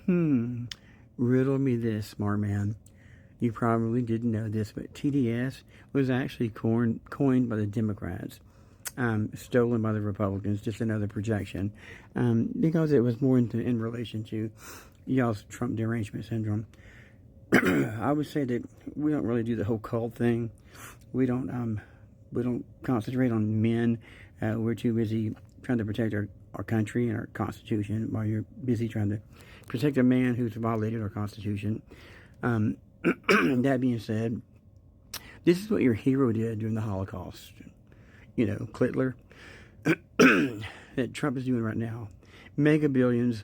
Riddle me this, smart man. You probably didn't know this, but TDS was actually coined by the Democrats, stolen by the Republicans, just another projection, because it was more in relation to y'all's Trump derangement syndrome. I would say that we don't really do the whole cult thing. We don't concentrate on men. We're too busy trying to protect our country and our Constitution while you're busy trying to protect a man who's violated our Constitution. That being said, this is what your hero did during the Holocaust. You know, Hitler, that Trump is doing right now. Mega billions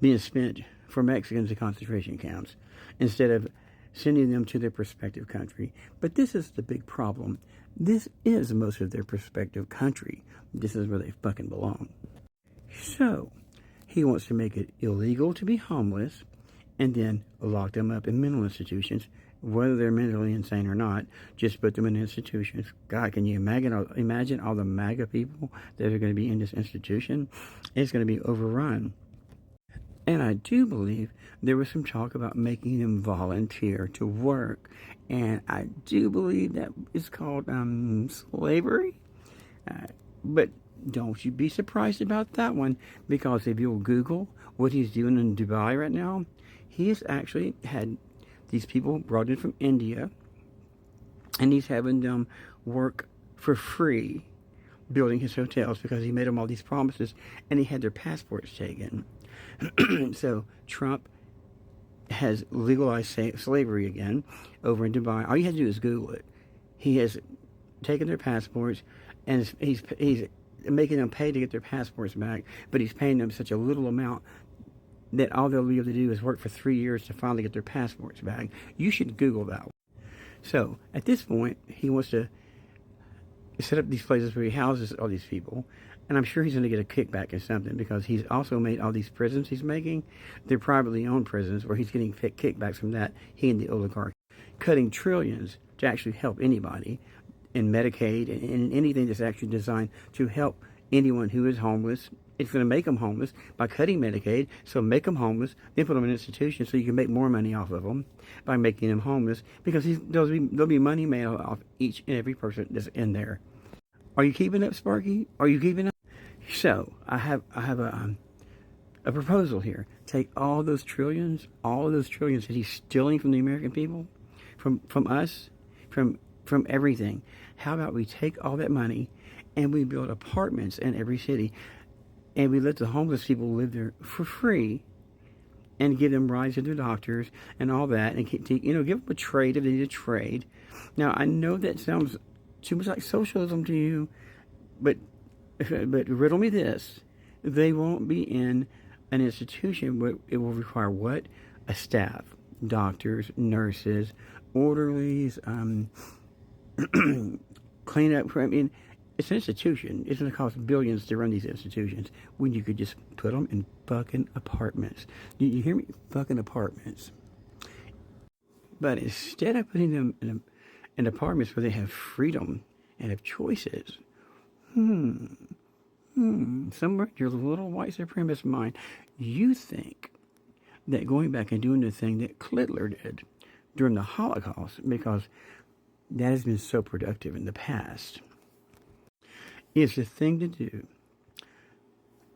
being spent for Mexicans in concentration camps instead of sending them to their prospective country. But this is the big problem. This is most of their prospective country. This is where they fucking belong. So, he wants to make it illegal to be homeless and then lock them up in mental institutions, whether they're mentally insane or not. Just put them in institutions. God, can you imagine all the MAGA people that are going to be in this institution? It's going to be overrun. And I do believe there was some talk about making them volunteer to work. And I do believe that is called slavery. But don't you be surprised about that one, because if you'll Google what he's doing in Dubai right now, he has actually had these people brought in from India, and he's having them work for free building his hotels because he made them all these promises and he had their passports taken. So Trump has legalized slavery again over in Dubai. All you have to do is Google it. He has taken their passports and he's making them pay to get their passports back, but he's paying them such a little amount that all they'll be able to do is work for 3 years to finally get their passports back. You should Google that. So at this point, he wants to set up these places where he houses all these people, and I'm sure he's going to get a kickback or something, because he's also made all these prisons he's making. They're privately owned prisons where he's getting kickbacks from that, he and the oligarch, cutting trillions to actually help anybody in Medicaid and anything that's actually designed to help anyone who is homeless. It's going to make them homeless by cutting Medicaid, so make them homeless, then put them in institutions so you can make more money off of them by making them homeless, because there'll be money made off each and every person that's in there. Are you keeping up, Sparky? Are you keeping up? So, I have a proposal here. Take all those trillions that he's stealing from the American people, from us, from everything. How about we take all that money and we build apartments in every city, and we let the homeless people live there for free, and give them rides to their doctors and all that, and give them a trade if they need a trade. Now, I know that sounds too much like socialism to you, but riddle me this: they won't be in an institution, but it will require what? A staff, doctors, nurses, orderlies, cleanup. I mean, it's an institution. It's going to cost billions to run these institutions when you could just put them in fucking apartments. You hear me? Fucking apartments. But instead of putting them in apartments where they have freedom and have choices, somewhere in your little white supremacist mind, you think that going back and doing the thing that Hitler did during the Holocaust, because that has been so productive in the past, is the thing to do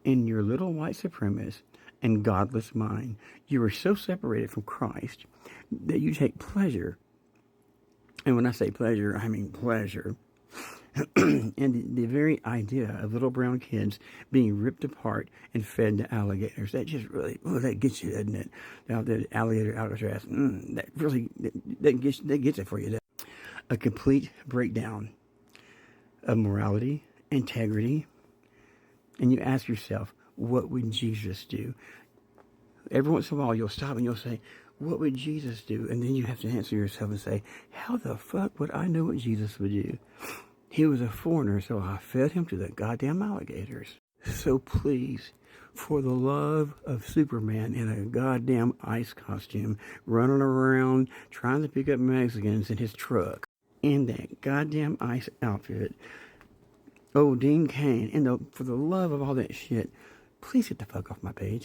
in your little white supremacist and godless mind. You are so separated from Christ that you take pleasure, and when I say pleasure, I mean pleasure, and the very idea of little brown kids being ripped apart and fed to alligators. That just really, that gets you, doesn't it? Now, the alligator Alcatraz, that really, that gets it for you. A complete breakdown of morality, integrity, and you ask yourself, what would Jesus do? Every once in a while, you'll stop and you'll say, what would Jesus do? And then you have to answer yourself and say, how the fuck would I know what Jesus would do? He was a foreigner, so I fed him to the goddamn alligators. So please, for the love of Superman in a goddamn ice costume, running around trying to pick up Mexicans in his truck, in that goddamn ice outfit, oh, Dean Cain, for the love of all that shit, please get the fuck off my page.